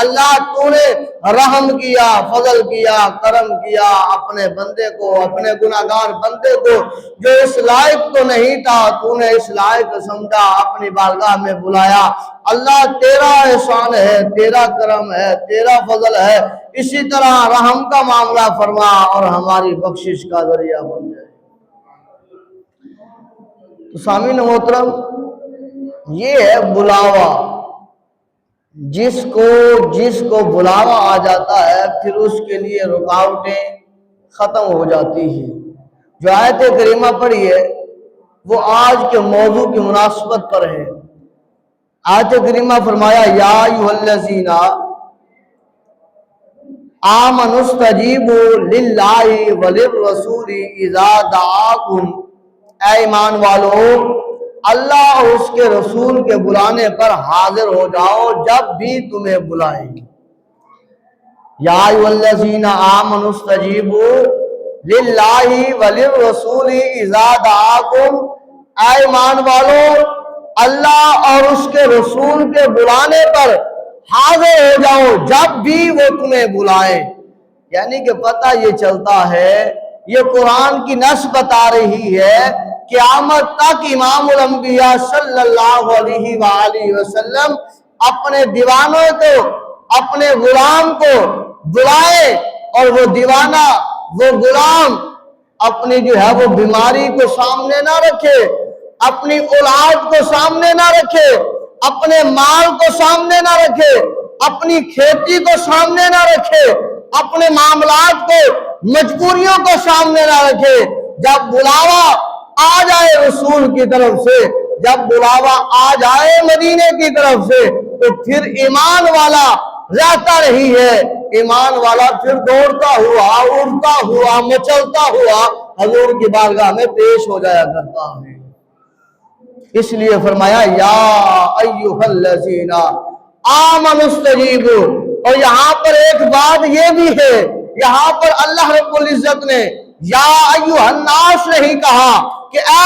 اللہ تو نے رحم کیا، فضل کیا، کرم کیا اپنے بندے کو، اپنے گناہگار بندے کو جو اس لائق تو نہیں تھا، تو نے اس لائق سمجھا، اپنی بارگاہ میں بلایا۔ اللہ تیرا احسان ہے، تیرا کرم ہے، تیرا فضل ہے، اسی طرح رحم کا معاملہ فرما اور ہماری بخشش کا ذریعہ بن جائے۔ تو سامعین محترم، یہ ہے بلاوا۔ جس کو بلاوا آ جاتا ہے پھر اس کے لیے رکاوٹیں ختم ہو جاتی ہیں۔ جو آیت کریمہ پڑھی ہے وہ آج کے موضوع کی مناسبت پر ہے۔ آیت کریمہ فرمایا یا ایھا الذین آمنوا استجیبوا للہ وللرسول اذا دعاکم، اے ایمان والو اللہ اور اس کے رسول کے بلانے پر حاضر ہو جاؤ جب بھی تمہیں بلائیں۔ یا ایھا الذین آمنوا استجیبوا للہ وللرسول اذا دعاکم، اے ایمان والو اللہ اور اس کے رسول کے بلانے پر حاضر ہو جاؤ جب بھی وہ تمہیں بلائیں۔ یعنی کہ پتہ یہ چلتا ہے، یہ قرآن کی نص بتا رہی ہے، قیامت تک امام الانبیاء صلی اللہ علیہ وآلہ وسلم اپنے دیوانوں کو، اپنے غلام کو بلائے، اور وہ دیوانہ، وہ غلام اپنی جو ہے وہ بیماری کو سامنے نہ رکھے، اپنی اولاد کو سامنے نہ رکھے، اپنے مال کو سامنے نہ رکھے، اپنی کھیتی کو سامنے نہ رکھے، اپنے معاملات کو، مجبوریوں کو سامنے نہ رکھے۔ جب بلاوا آ جائے رسول کی طرف سے، جب بلاوا آ جائے مدینے کی طرف سے، تو پھر ایمان والا رہتا نہیں ہے، ایمان والا پھر دوڑتا ہوا، اڑتا ہوا، مچلتا ہوا حضور کی بارگاہ میں پیش ہو جایا کرتا ہے۔ اس لیے فرمایا یا ایھا الذین آمنوا استجیبوا، اور یہاں پر ایک بات یہ بھی ہے، یہاں پر اللہ رب العزت نے یا ایھا الناس نہیں کہا کہ اے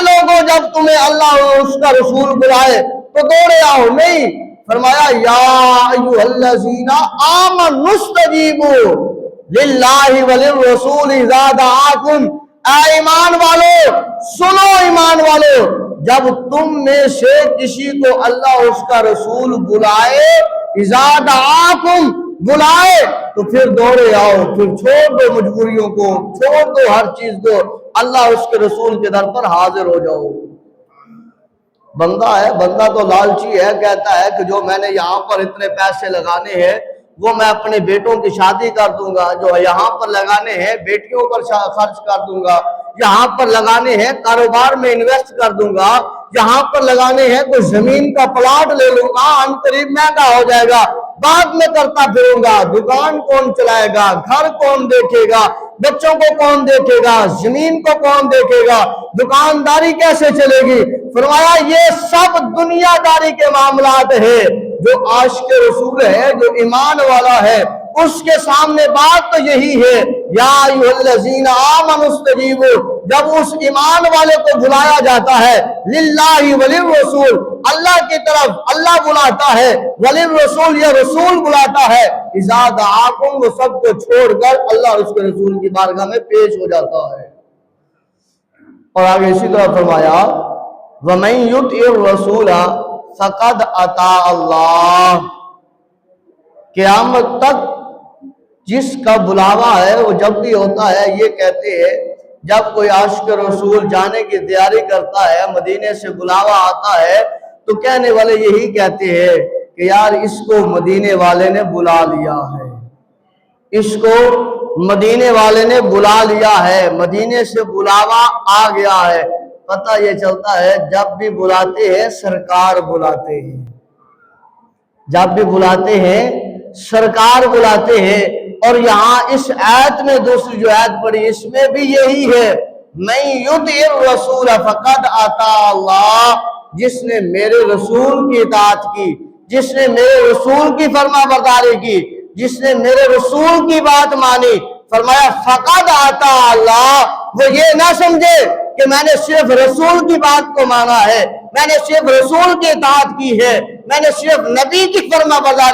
لوگو جب تمہیں اللہ اور اس کا رسول بلائے تو دوڑے آؤ، نہیں، فرمایا یا ایھا الذین آمنوا استجیبوا للہ وللرسول اذا دعاکم، اے ایمان والو سنو، ایمان والو جب تم میں سے کسی کو اللہ اور اس کا رسول بلائے، اذا دعاکم بلائے، تو پھر دوڑے آؤ، پھر چھوڑ دو مجبوریوں کو، چھوڑ دو ہر چیز کو، اللہ اس کے رسول کے در پر حاضر ہو جاؤ۔ بندہ تو لالچی ہے، کہتا ہے کہ جو میں نے یہاں پر اتنے پیسے لگانے ہیں وہ میں اپنے بیٹوں کی شادی کر دوں گا، جو یہاں پر لگانے ہیں بیٹیوں پر خرچ کر دوں گا، یہاں پر لگانے ہیں کاروبار میں انویسٹ کر دوں گا، یہاں پر لگانے ہیں کوئی زمین کا پلاٹ لے لوں گا، ان قریب مہنگا ہو جائے گا، بعد میں کرتا پھروں گا، دکان کون چلائے گا، گھر کون دیکھے گا، بچوں کو کون دیکھے گا، زمین کو کون دیکھے گا، دکانداری کیسے چلے گی؟ فرمایا یہ سب دنیا داری کے معاملات ہے۔ جو عاشق رسول ہے، جو ایمان والا ہے، اس کے سامنے بات تو یہی ہے یا ایھا الذین آمنوا استجیبوا، جب اس ایمان والے کو بلایا جاتا ہے للہ وللرسول، اللہ کی طرف اللہ بلاتا ہے، وللرسول یہ رسول بلاتا ہے، اذا دعاکم وہ سب کو چھوڑ کر اللہ اور اس کے رسول کی بارگاہ میں پیش ہو جاتا ہے۔ اور آگے اسی طرح فرمایا وَمَن يُطِعِ الرَّسُولَ فَقَدْ أَطَاعَ اللَّهَ، قیامت تک جس کا بلاوا ہے وہ جب بھی ہوتا ہے، یہ کہتے ہیں جب کوئی عاشق رسول جانے کی تیاری کرتا ہے، مدینے سے بلاوا آتا ہے تو کہنے والے یہی کہتے ہیں کہ یار اس کو مدینے والے نے بلا لیا ہے، اس کو مدینے والے نے بلا لیا ہے، مدینے سے بلاوا آ گیا ہے۔ پتہ یہ چلتا ہے جب بھی بلاتے ہیں سرکار بلاتے ہیں، جب بھی بلاتے ہیں سرکار بلاتے ہیں۔ اور یہاں اس آیت میں دوسری جو آیت پڑھی اس میں بھی یہی ہے مَن یُطِعِ الرَّسُولَ فَقَدْ أَطَاعَ اللَّهَ، جس نے میرے رسول کی اطاعت کی، جس نے میرے رسول کی فرما برداری کی، جس نے میرے رسول کی بات مانی، فرمایا فَقَدْ أَطَاعَ اللَّهَ، وہ یہ نہ سمجھے کہ میں نے صرف رسول کی بات کو مانا ہے، میں نے صرف رسول کی اطاعت کی ہے، میں نے صرف نبی کی فرما برداری